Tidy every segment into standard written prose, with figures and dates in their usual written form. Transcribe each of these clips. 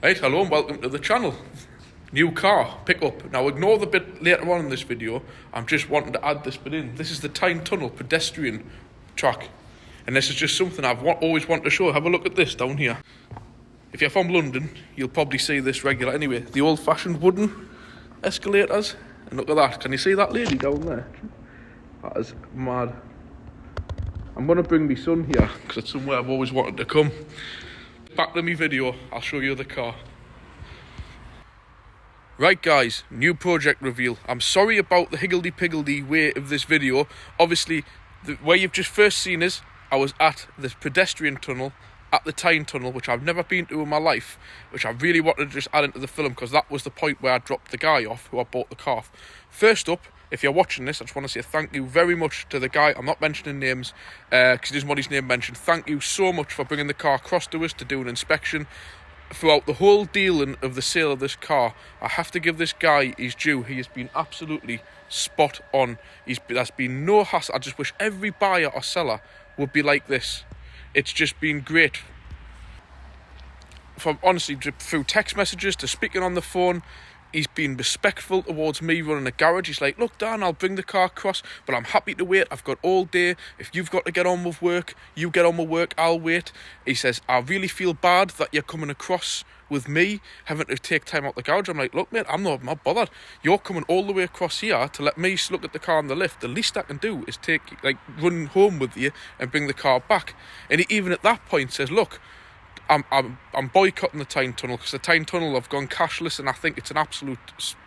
Right, hello and welcome to the channel. New car, pickup. Now ignore the bit later on in this video, I'm just wanting to add this bit in. This is the Tyne Tunnel pedestrian track. And this is just something I've always wanted to show. Have a look at this down here. If you're from London, you'll probably see this regular anyway. The old-fashioned wooden escalators. And look at that, can you see that lady down there? That is mad. I'm going to bring my son here, because it's somewhere I've always wanted to come. Back to my video, I'll show you the car. Right guys, new project reveal. I'm sorry about the higgledy-piggledy way of this video. Obviously, where you've just first seen is, I was at the pedestrian tunnel, at the Tyne Tunnel, which I've never been to in my life, which I really wanted to just add into the film, because that was the point where I dropped the guy off, who I bought the car off. First up, if you're watching this, I just want to say thank you very much to the guy. I'm not mentioning names, because he doesn't want his name mentioned. Thank you so much for bringing the car across to us to do an inspection. Throughout the whole dealing of the sale of this car, I have to give this guy his due. He has been absolutely spot on. There's been no hassle. I just wish every buyer or seller would be like this. It's just been great. From honestly, through text messages to speaking on the phone, he's been respectful towards me running a garage. He's like, look Dan, I'll bring the car across, but I'm happy to wait. I've got all day. If you've got to get on with work, you get on with work, I'll wait. He says, I really feel bad that you're coming across with me, having to take time out the garage. I'm like, look mate, I'm not bothered. You're coming all the way across here to let me look at the car on the lift. The least I can do is run home with you and bring the car back. And he even at that point says, look, I'm boycotting the Tyne Tunnel, because the Tyne Tunnel have gone cashless, and I think it's an absolute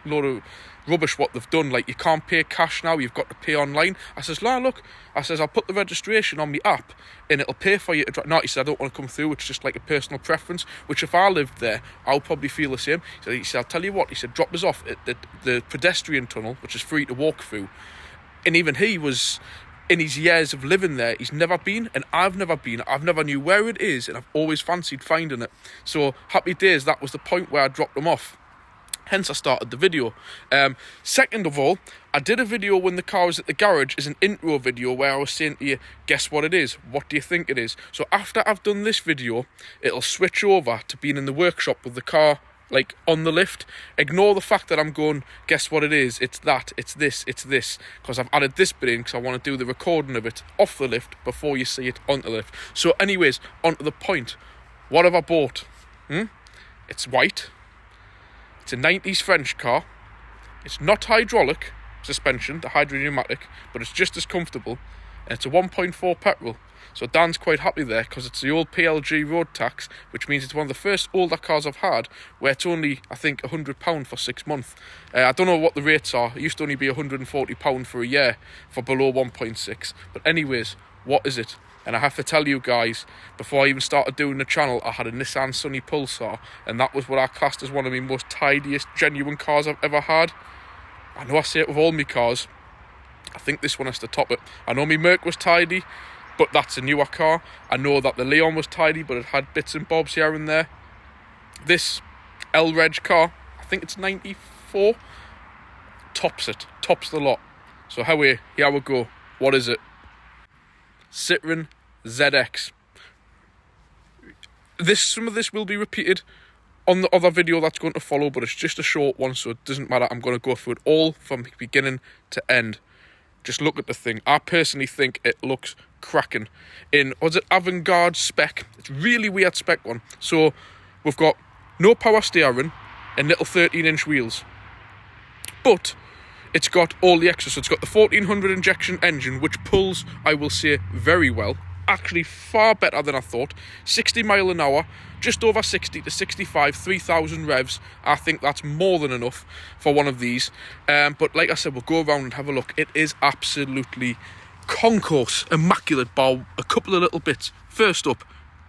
load of rubbish what they've done. Like, you can't pay cash now, you've got to pay online. I says, look, I says, I'll put the registration on my app and it'll pay for you to drive. No, he said, I don't want to come through, it's just like a personal preference, which if I lived there, I'll probably feel the same. He said, I'll tell you what, he said, drop us off at the pedestrian tunnel, which is free to walk through. And even he was, in his years of living there, he's never been, and I've never been. I've never knew where it is, and I've always fancied finding it. So happy days, that was the point where I dropped him off. Hence I started the video. Second of all, I did a video when the car was at the garage as an intro video where I was saying to you, guess what it is? What do you think it is? So after I've done this video, it'll switch over to being in the workshop with the car like on the lift. Ignore the fact that I'm going, guess what it is? It's that, it's this, because I've added this bit in because I want to do the recording of it off the lift before you see it on the lift. So anyways, on to the point. What have I bought? It's white. It's a 90s French car. It's not hydraulic suspension, the hydropneumatic, but it's just as comfortable. And it's a 1.4 petrol. So Dan's quite happy there, because it's the old PLG road tax, which means it's one of the first older cars I've had where it's only, I think, £100 for 6 months. I don't know what the rates are. It used to only be £140 for a year for below 1.6. But anyways, what is it? And I have to tell you guys, before I even started doing the channel, I had a Nissan Sunny Pulsar, and that was what I classed as one of my most tidiest, genuine cars I've ever had. I know I say it with all my cars. I think this one has to top it. I know my Merc was tidy, but that's a newer car. I know that the Leon was tidy, but it had bits and bobs here and there. This L-Reg car, I think it's 94, tops it, tops the lot. So here we go. What is it? Citroen ZX. Some of this will be repeated on the other video that's going to follow, but it's just a short one, so it doesn't matter. I'm going to go through it all from beginning to end. Just look at the thing. I personally think it looks cracking. In, what's it, avant-garde spec. It's really weird spec one. So we've got no power steering and little 13-inch wheels. But it's got all the extras. So it's got the 1400 injection engine, which pulls, I will say, very well. Actually far better than I thought. 60 mile an hour, just over 60 to 65, 3,000 revs. I think that's more than enough for one of these. But like I said, we'll go around and have a look. It is absolutely concourse immaculate, bar a couple of little bits. First up,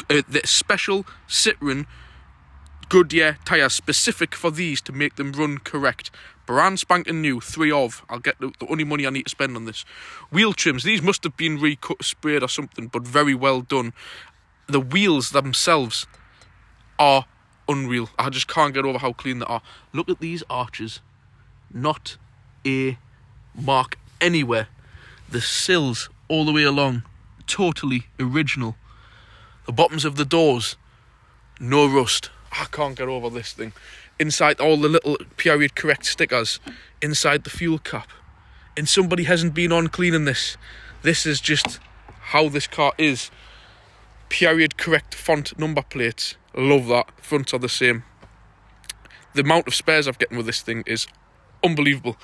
the special Citroen Goodyear tyres specific for these to make them run correct. Brand spanking new, 3 of. I'll get the only money I need to spend on this. Wheel trims, these must have been recut, sprayed or something, but very well done. The wheels themselves are unreal. I just can't get over how clean they are. Look at these arches. Not a mark anywhere. The sills all the way along, totally original. The bottoms of the doors, no rust. I can't get over this thing. Inside, all the little period correct stickers inside the fuel cap. And somebody hasn't been on cleaning this. This is just how this car is. Period correct font number plates. Love that. Fronts are the same. The amount of spares I've getting with this thing is unbelievable.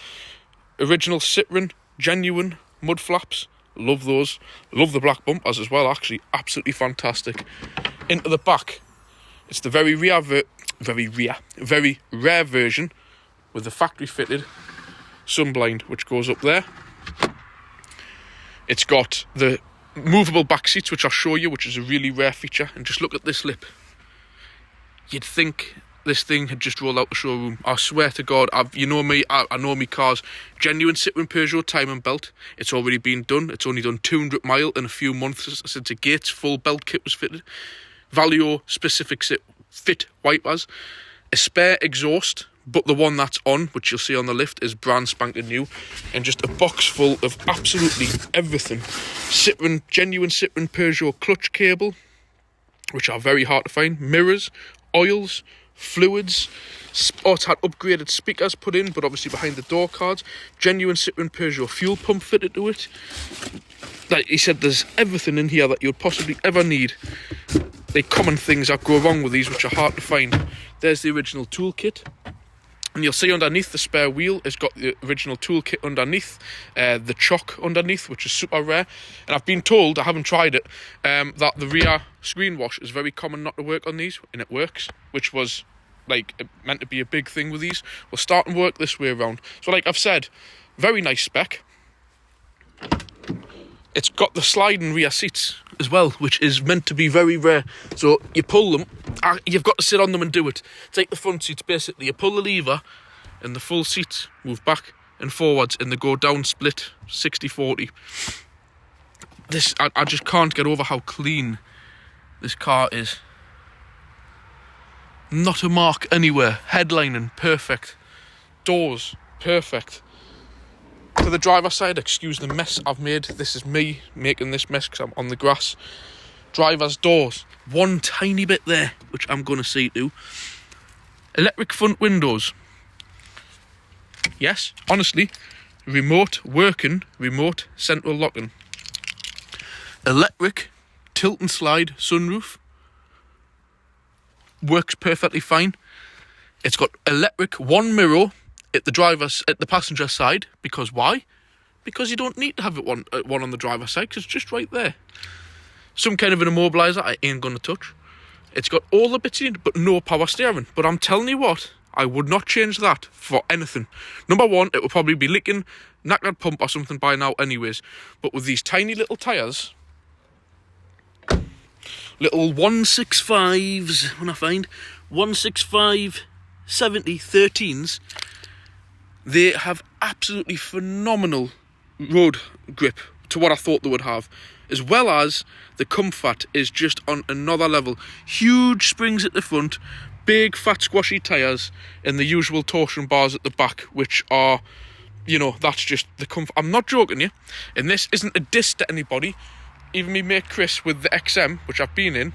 Original Citroen, genuine mud flaps. Love those. Love the black bumpers as well, actually. Absolutely fantastic. Into the back, it's the very rare version with the factory fitted sunblind, which goes up there. It's got the movable back seats, which I'll show you, which is a really rare feature. And just look at this lip. You'd think this thing had just rolled out the showroom. I swear to God, you know me, I know me cars. Genuine Citroen Peugeot timing belt. It's already been done. It's only done 200 mile in a few months since a Gates full belt kit was fitted. Valio specific fit wipers. A spare exhaust, but the one that's on, which you'll see on the lift, is brand spanking new. And just a box full of absolutely everything. Genuine Citroen Peugeot clutch cable, which are very hard to find. Mirrors, oils, fluids. It's had upgraded speakers put in, but obviously behind the door cards. Genuine Citroen Peugeot fuel pump fitted to it. Like he said, there's everything in here that you'd possibly ever need. The common things that go wrong with these, which are hard to find. There's the original toolkit. And you'll see underneath the spare wheel has got the original toolkit underneath, the chock underneath, which is super rare. And I've been told, I haven't tried it, that the rear screen wash is very common not to work on these, and it works, which was like meant to be a big thing with these. We'll start and work this way around. So like I've said, very nice spec. It's got the sliding rear seats as well, which is meant to be very rare. So you pull them, you've got to sit on them and do it. Take the front seats, basically. You pull the lever and the full seats move back and forwards and they go down split 60-40. This, I just can't get over how clean this car is. Not a mark anywhere. Headlining, perfect. Doors, perfect. To the driver's side, excuse the mess I've made. This is me making this mess because I'm on the grass. Driver's doors, one tiny bit there, which I'm going to see to. Electric front windows. Yes, honestly, remote working, remote central locking. Electric tilt and slide sunroof. Works perfectly fine. It's got electric one mirror at the passenger side. Because why? Because you don't need to have it one on the driver's side, because it's just right there. Some kind of an immobiliser I ain't going to touch. It's got all the bits in it, but no power steering. But I'm telling you what, I would not change that for anything. Number one, it would probably be leaking knackered pump or something by now anyways. But with these tiny little tyres, little 165s, when I find 165 70 13s, they have absolutely phenomenal road grip to what I thought they would have, as well as the comfort is just on another level. Huge springs at the front, big fat squashy tyres, and the usual torsion bars at the back, which are, you know, that's just the comfort. I'm not joking you, and this isn't a diss to anybody. Even me mate Chris with the XM, which I've been in,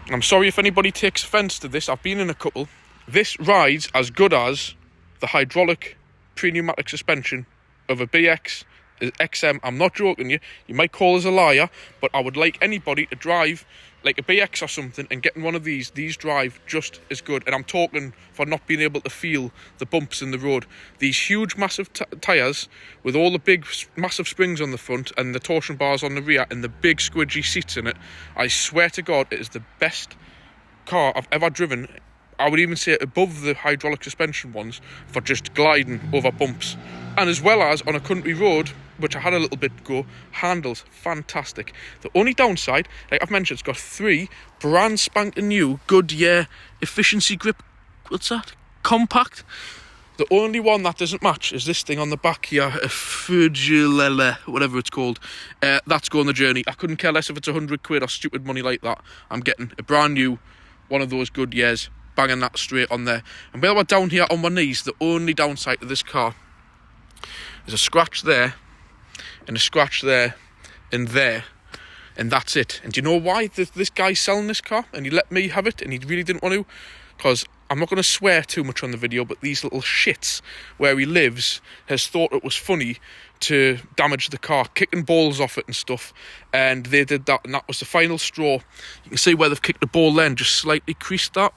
and I'm sorry if anybody takes offence to this, I've been in a couple. This rides as good as the hydraulic pre-pneumatic suspension of a BX XM. I'm not joking you. You might call us a liar, but I would like anybody to drive like a BX or something and getting one of these. These drive just as good. And I'm talking for not being able to feel the bumps in the road. These huge massive tyres with all the big massive springs on the front and the torsion bars on the rear and the big squidgy seats in it. I swear to God, it is the best car I've ever driven. I would even say above the hydraulic suspension ones for just gliding over bumps. And as well as on a country road, which I had a little bit go, handles fantastic. The only downside, like I've mentioned, it's got 3 brand spanking new Goodyear efficiency grip, what's that? Compact. The only one that doesn't match is this thing on the back here, a Fugilele, whatever it's called. That's going the journey. I couldn't care less if it's 100 quid or stupid money like that. I'm getting a brand new one of those Goodyears, banging that straight on there. And while we're down here on my knees, the only downside to this car is a scratch there, and a scratch there, and there. and that's it. And do you know why this guy's selling this car and he let me have it and he really didn't want to? Because I'm not going to swear too much on the video, but these little shits where he lives has thought it was funny to damage the car, kicking balls off it and stuff, and they did that, and that was the final straw. You can see where they've kicked the ball then, just slightly creased that.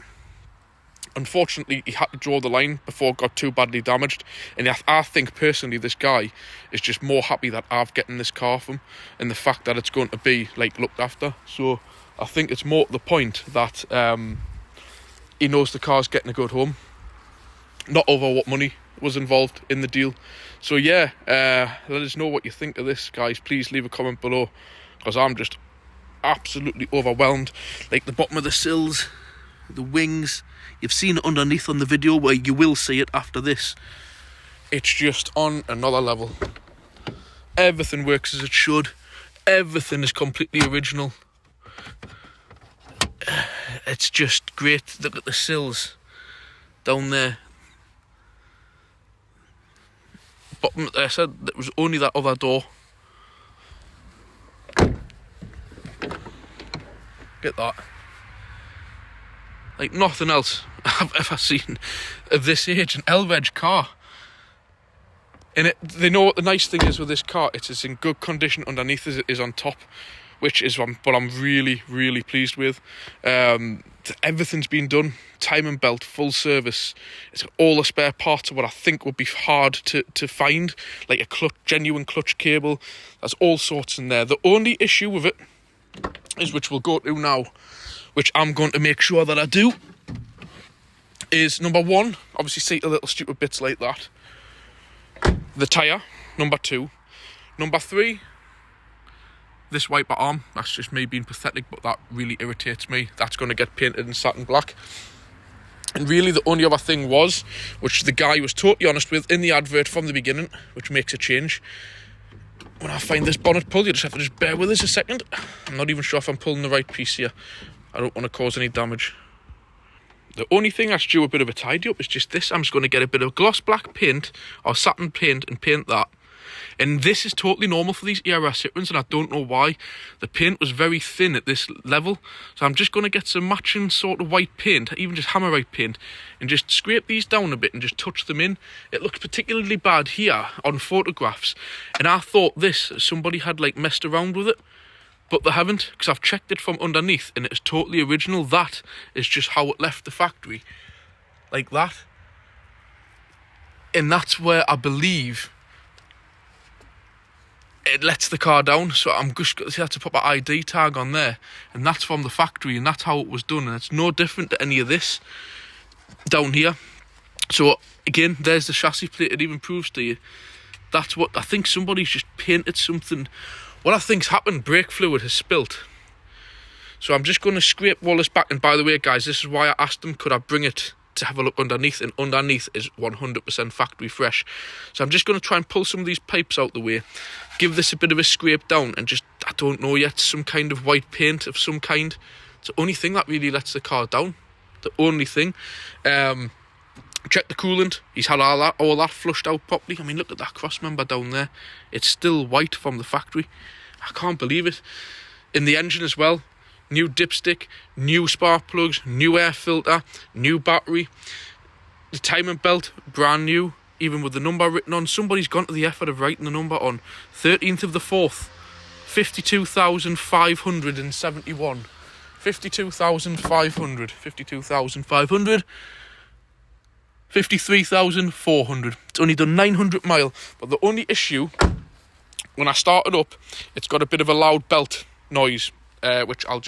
Unfortunately, he had to draw the line before it got too badly damaged, and I think personally this guy is just more happy that I've getting this car from him, and the fact that it's going to be like looked after. So I think it's more to the point that he knows the car's getting a good home, not over what money was involved in the deal. So yeah, let us know what you think of this, guys. Please leave a comment below, because I'm just absolutely overwhelmed. Like the bottom of the sills, the wings, you've seen it underneath on the video, where you will see it after this. It's just on another level. Everything works as it should. Everything is completely original. It's just great. Look at the sills down there. Bottom, I said there was only that other door. Get that. Like nothing else I've ever seen of this age, an L-Reg car. And they know what the nice thing is with this car, it's in good condition underneath as it is on top, which is what I'm really, really pleased with. Everything's been done, timing belt, full service. It's got all the spare parts of what I think would be hard to find, like a genuine clutch cable. There's all sorts in there. The only issue with it is, which we'll go to now, which I'm going to make sure that I do, is number one, obviously see the little stupid bits like that. The tyre, number two. Number three, this wiper arm. That's just me being pathetic, but that really irritates me. That's going to get painted in satin black. And really the only other thing was, which the guy was totally honest with in the advert from the beginning, which makes a change. When I find this bonnet pull, you just have to just bear with us a second. I'm not even sure if I'm pulling the right piece here. I don't want to cause any damage. The only thing that's due a bit of a tidy up is just this. I'm just going to get a bit of gloss black paint or satin paint and paint that. And this is totally normal for these ERS Citroens, and I don't know why. The paint was very thin at this level, so I'm just going to get some matching sort of white paint, even just hammerite paint, and just scrape these down a bit and just touch them in. It looks particularly bad here on photographs, and I thought somebody had like messed around with it, but they haven't, because I've checked it from underneath and it's totally original. That is just how it left the factory, like that. And that's where I believe it lets the car down. So I'm just going to have to put my ID tag on there, and that's from the factory, and that's how it was done, and it's no different to any of this down here. So again, there's the chassis plate. It even proves to you that's what I think. Somebody's just painted something. What I think's happened, brake fluid has spilt. So I'm just going to scrape all this back. And by the way, guys, this is why I asked them, could I bring it to have a look underneath? And underneath is 100% factory fresh. So I'm just going to try and pull some of these pipes out the way, give this a bit of a scrape down, and just, I don't know yet, some kind of white paint of some kind. It's the only thing that really lets the car down. The only thing. Check the coolant. He's had all that flushed out properly. I mean, look at that cross member down there. It's still white from the factory. I can't believe it. In the engine as well, new dipstick, new spark plugs, new air filter, new battery. The timing belt, brand new, even with the number written on. Somebody's gone to the effort of writing the number on. 13th of the 4th, 52,571. 52,500. 52,500. 53,400. It's only done 900 mile, but the only issue, when I started up, it's got a bit of a loud belt noise, which I'll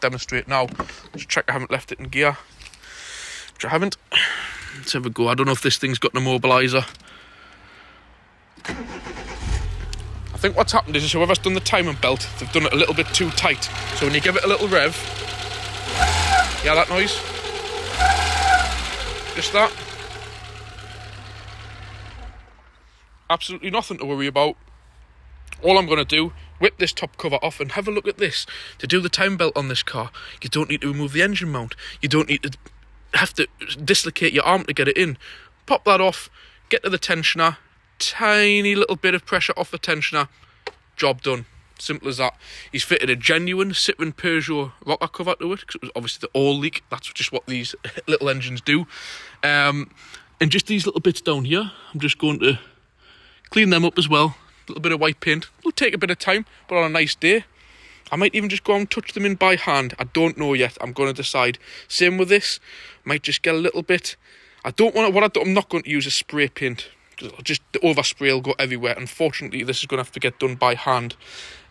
demonstrate now. Just check I haven't left it in gear, which I haven't. Let's have a go. I don't know if this thing's got an immobiliser. I think what's happened is whoever's done the timing belt, they've done it a little bit too tight. So when you give it a little rev, yeah, that noise? Just that. Absolutely nothing to worry about. All I'm going to do, whip this top cover off and have a look at this. To do the time belt on this car, you don't need to remove the engine mount. You don't need to have to dislocate your arm to get it in. Pop that off, get to the tensioner, tiny little bit of pressure off the tensioner, job done. Simple as that. He's fitted a genuine Citroen Peugeot rocker cover to it, because it was obviously the oil leak. That's just what these little engines do. And just these little bits down here, I'm just going to clean them up as well. A little bit of white paint. It'll take a bit of time, but on a nice day, I might even just go and touch them in by hand. I don't know yet. I'm going to decide. Same with this. Might just get a little bit. I'm not going to use a spray paint. Just the overspray will go everywhere. Unfortunately, this is going to have to get done by hand.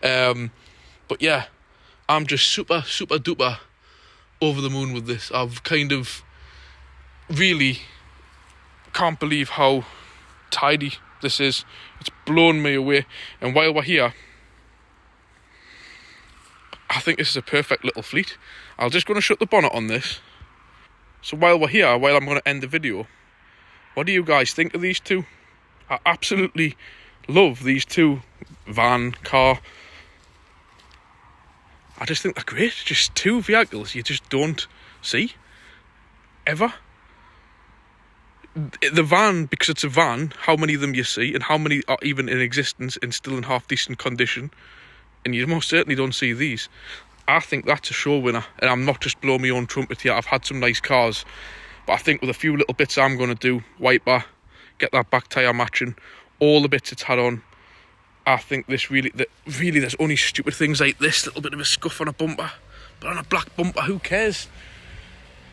But yeah, I'm just super duper over the moon with this. I've kind of really can't believe how tidy this is. It's blown me away. And while we're here, I think this is a perfect little fleet. I'm just going to shut the bonnet on this. So while we're here, while I'm going to end the video, what do you guys think of these two? I absolutely love these two van, car. I just think they're great. Just two vehicles you just don't see ever. The van, because it's a van, how many of them you see and how many are even in existence and still in half decent condition, and you most certainly don't see these. I think that's a show winner, and I'm not just blowing my own trumpet here. I've had some nice cars, but I think with a few little bits I'm going to do, wiper, get that back tyre matching, all the bits it's had on, I think this really there's only stupid things like this, little bit of a scuff on a bumper, but on a black bumper, who cares?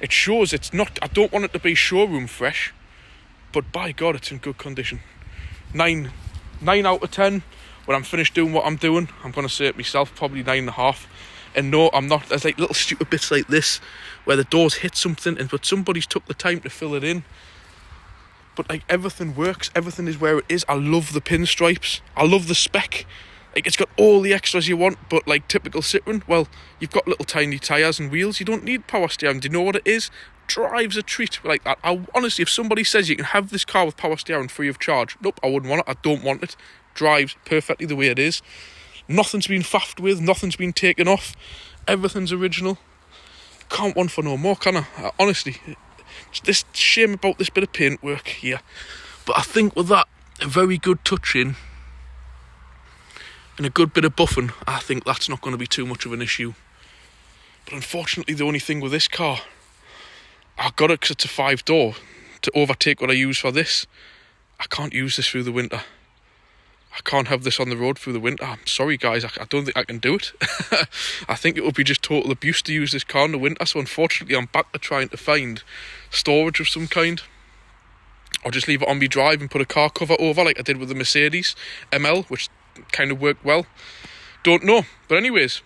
It shows it's not, I don't want it to be showroom fresh, but by God, it's in good condition. 9 out of 10. When I'm finished doing what I'm doing, I'm going to say it myself, probably 9.5. And no, I'm not. There's like little stupid bits like this where the doors hit something, but somebody's took the time to fill it in. But like everything works, everything is where it is. I love the pinstripes. I love the spec. Like it's got all the extras you want, but like typical Citroen, well, you've got little tiny tyres and wheels. You don't need power steering. Do you know what it is? Drives a treat like that. Honestly, if somebody says you can have this car with power steering free of charge, nope, I wouldn't want it. I don't want it. Drives perfectly the way it is. Nothing's been faffed with, nothing's been taken off. Everything's original. Can't want for no more, can I? Honestly, it's this shame about this bit of paintwork here. But I think with that, a very good touch in and a good bit of buffing, I think that's not going to be too much of an issue. But unfortunately, the only thing with this car, I got it because it's a 5-door. To overtake what I use for this, I can't use this through the winter. I can't have this on the road through the winter. I'm sorry, guys. I don't think I can do it. I think it would be just total abuse to use this car in the winter. So unfortunately, I'm back to trying to find storage of some kind. Or just leave it on me drive and put a car cover over like I did with the Mercedes ML, which kind of worked well. Don't know. But anyways,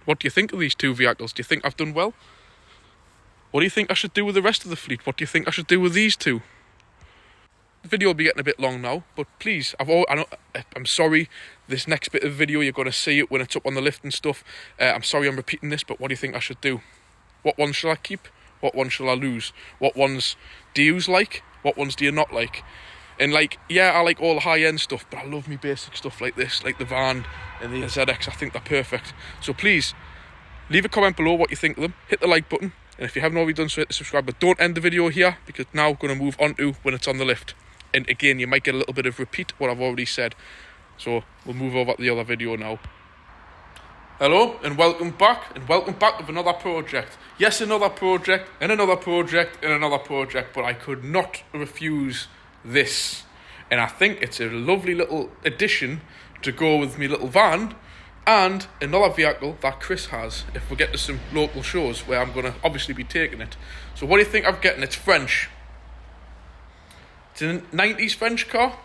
what do you think of these two vehicles? Do you think I've done well? What do you think I should do with the rest of the fleet? What do you think I should do with these two? The video will be getting a bit long now, but please, I'm sorry, this next bit of video, you're going to see it when it's up on the lift and stuff. I'm sorry I'm repeating this, but what do you think I should do? What ones shall I keep? What ones shall I lose? What ones do you like? What ones do you not like? And like, yeah, I like all the high-end stuff, but I love me basic stuff like this, like the van and the ZX. I think they're perfect. So please, leave a comment below what you think of them. Hit the like button. And if you haven't already done so, hit the subscribe. But don't end the video here, because now we're going to move on to when it's on the lift. And again, you might get a little bit of repeat what I've already said. So we'll move over to the other video now. Hello and welcome back with another project. Yes, another project and another project and another project, but I could not refuse this. And I think it's a lovely little addition to go with my little van and another vehicle that Chris has if we get to some local shows where I'm going to obviously be taking it. So what do you think I'm getting? It's French. It's a 90s French car.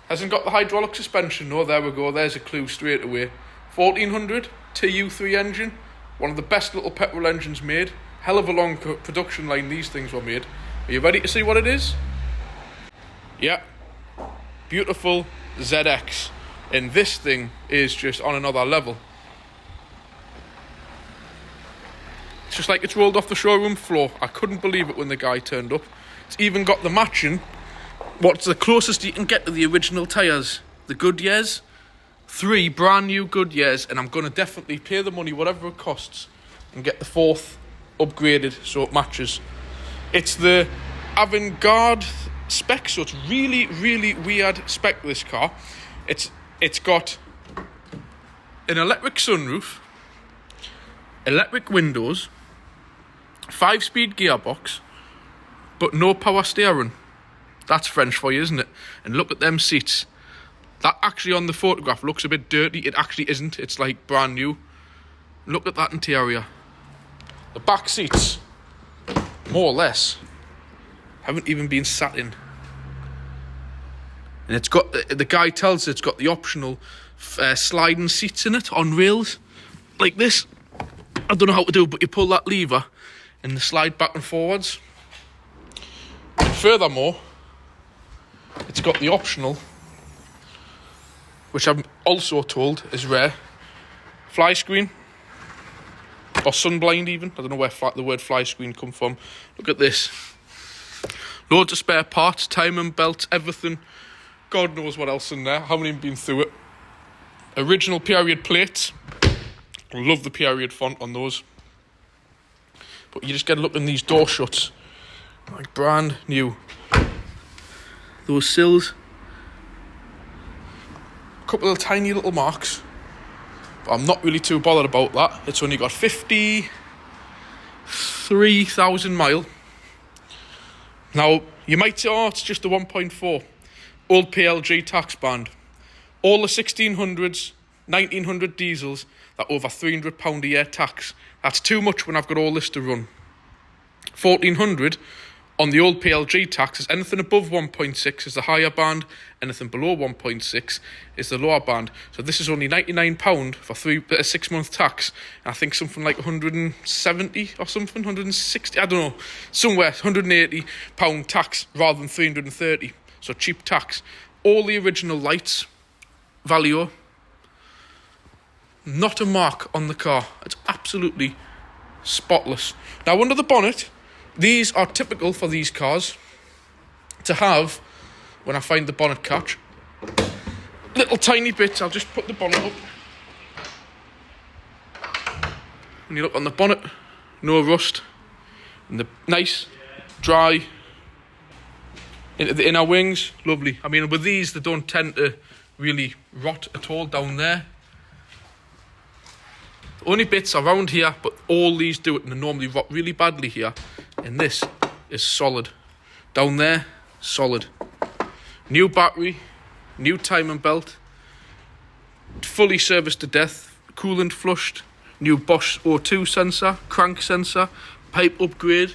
Hasn't got the hydraulic suspension. No, there we go. There's a clue straight away. 1400 TU3 engine. One of the best little petrol engines made. Hell of a long production line these things were made. Are you ready to see what it is? Yeah. Beautiful ZX. And this thing is just on another level. It's just like it's rolled off the showroom floor. I couldn't believe it when the guy turned up. It's even got the matching. What's the closest you can get to the original tyres? The Goodyears. 3 brand new Goodyears, and I'm going to definitely pay the money, whatever it costs, and get the 4th upgraded so it matches. It's the avant-garde spec, so it's really, really weird spec, this car. It's got an electric sunroof, electric windows, 5-speed gearbox, but no power steering. That's French for you, isn't it? And look at them seats. That actually on the photograph looks a bit dirty. It actually isn't. It's like brand new. Look at that interior. The back seats, more or less, haven't even been sat in. And it's got, the guy tells us it's got the optional sliding seats in it on rails. Like this. I don't know how to do it, but you pull that lever and they slide back and forwards. And furthermore, it's got the optional, which I'm also told is rare, fly screen. Or sunblind even. I don't know where the word fly screen come from. Look at this. Loads of spare parts, timing belts, everything. God knows what else in there. I haven't even been through it. Original period plates. Love the period font on those. But you just get a look in these door shuts. Like brand new. Those sills. A couple of tiny little marks. But I'm not really too bothered about that. It's only got 53,000 mile. Now, you might say, oh, it's just a 1.4. Old PLG tax band. All the 1600s, 1900 diesels, that over £300 a year tax. That's too much when I've got all this to run. 1400 on the old PLG tax is anything above 1.6 is the higher band, anything below 1.6 is the lower band. So this is only £99 for a 6-month tax. And I think something like 170 or something, 160, I don't know, somewhere £180 tax rather than 330. So cheap tax. All the original lights, Valio, not a mark on the car. It's absolutely spotless. Now under the bonnet, these are typical for these cars to have, when I find the bonnet catch, little tiny bits. I'll just put the bonnet up. When you look on the bonnet, no rust. And the nice, dry, into the inner wings, lovely. I mean, with these, they don't tend to really rot at all down there. The only bits around here, but all these do it, and they normally rot really badly here. And this is solid. Down there, solid. New battery, new timing belt, fully serviced to death, coolant flushed, new Bosch O2 sensor, crank sensor, pipe upgrade.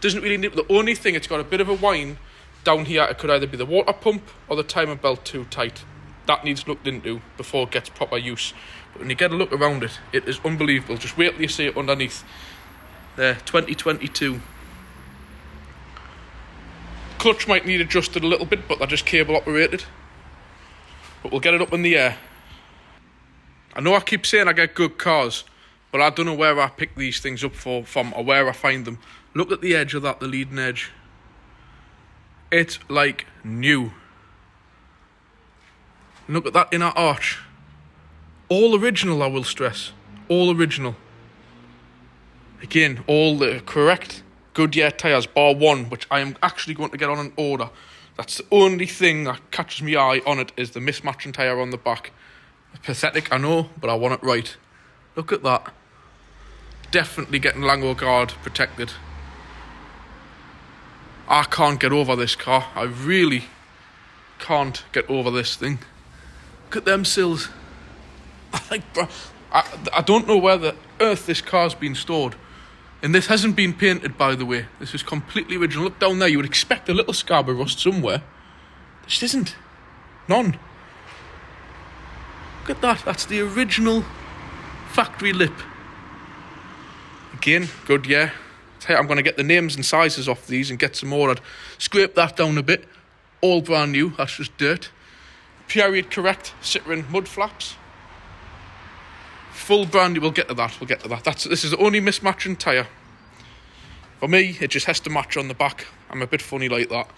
Doesn't really need, the only thing, it's got a bit of a whine down here. It could either be the water pump or the timing belt too tight. That needs looked into before it gets proper use. But when you get a look around it, it is unbelievable. Just wait till you see it underneath. There, 2022. Clutch might need adjusted a little bit, but they're just cable operated. But we'll get it up in the air. I know I keep saying I get good cars, but I don't know where I pick these things up from or where I find them. Look at the edge of that, the leading edge. It's like new. Look at that inner arch. All original, I will stress. All original. Again, all the correct Goodyear tyres, bar one, which I am actually going to get on an order. That's the only thing that catches my eye on it, is the mismatching tyre on the back. Pathetic, I know, but I want it right. Look at that. Definitely getting Lango Guard protected. I can't get over this car. I really can't get over this thing. Look at them sills. I don't know where the earth this car's been stored. And this hasn't been painted, by the way. This is completely original. Look down there, you would expect a little scab of rust somewhere. There just isn't. None. Look at that. That's the original factory lip. Again, Goodyear. I'm going to get the names and sizes off these and get some ordered. Scrape that down a bit. All brand new. That's just dirt. Period correct. Citroen Mud Flaps. Full brand new. We'll get to that. This is the only mismatching tyre. For me, it just has to match on the back. I'm a bit funny like that.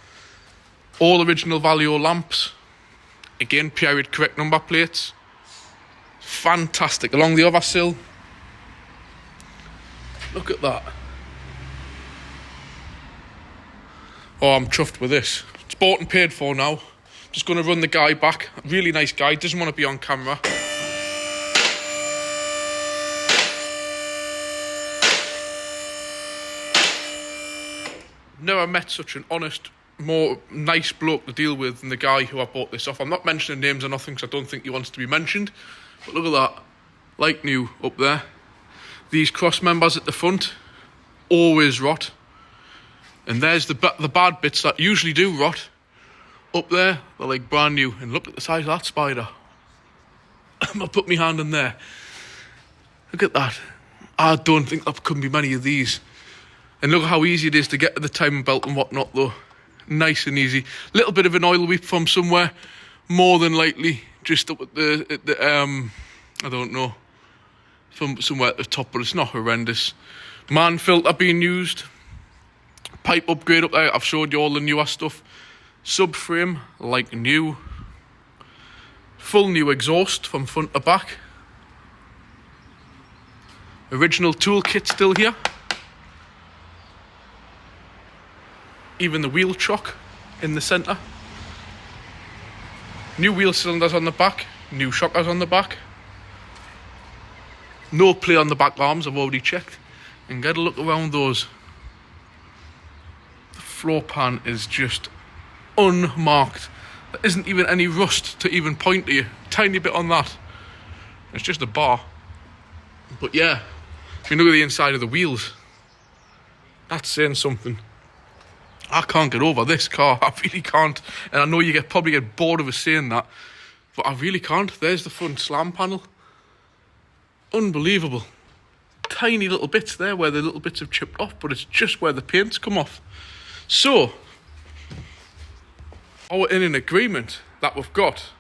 All original Valio lamps. Again, period correct number plates. Fantastic. Along the other sill. Look at that. Oh, I'm chuffed with this. It's bought and paid for now. Just going to run the guy back. Really nice guy. Doesn't want to be on camera. Never met such an honest, more nice bloke to deal with than the guy who I bought this off. I'm not mentioning names or nothing because I don't think he wants to be mentioned. But look at that. Like new up there. These cross members at the front always rot. And there's the bad bits that usually do rot. Up there, they're like brand new. And look at the size of that spider. I'll put my hand in there. Look at that. I don't think there could be many of these. And look how easy it is to get to the timing belt and whatnot though. Nice and easy. Little bit of an oil weep from somewhere. More than likely just up at the I don't know. From somewhere at the top, but it's not horrendous. Man filter being used. Pipe upgrade up there. I've showed you all the newer stuff. Subframe like new. Full new exhaust from front to back. Original toolkit still here. Even the wheel chock in the centre. New wheel cylinders on the back. New shockers on the back. No play on the back arms, I've already checked. And get a look around those. The floor pan is just unmarked. There isn't even any rust to even point to you. Tiny bit on that. It's just a bar. But yeah, if you look at the inside of the wheels, that's saying something. I can't get over this car. I really can't. And I know you probably get bored of us saying that, but I really can't. There's the front slam panel. Unbelievable. Tiny little bits there where the little bits have chipped off, but it's just where the paint's come off. So, we're in an agreement that we've got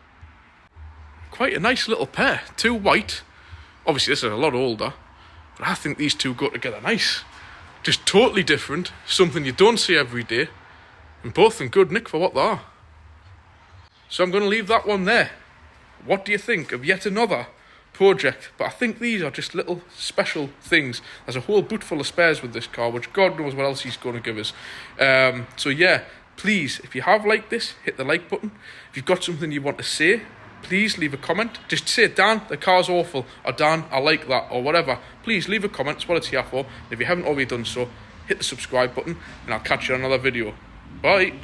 quite a nice little pair. Two white. Obviously, this is a lot older, but I think these two go together nice. Just totally different. Something you don't see every day. And both in good nick for what they are. So I'm going to leave that one there. What do you think of yet another project? But I think these are just little special things. There's a whole boot full of spares with this car, which God knows what else he's going to give us. So yeah, please, if you have liked this, hit the like button. If you've got something you want to say, please leave a comment. Just say, Dan, the car's awful, or Dan, I like that, or whatever. Please leave a comment, it's what it's here for. And if you haven't already done so, hit the subscribe button, and I'll catch you on another video. Bye.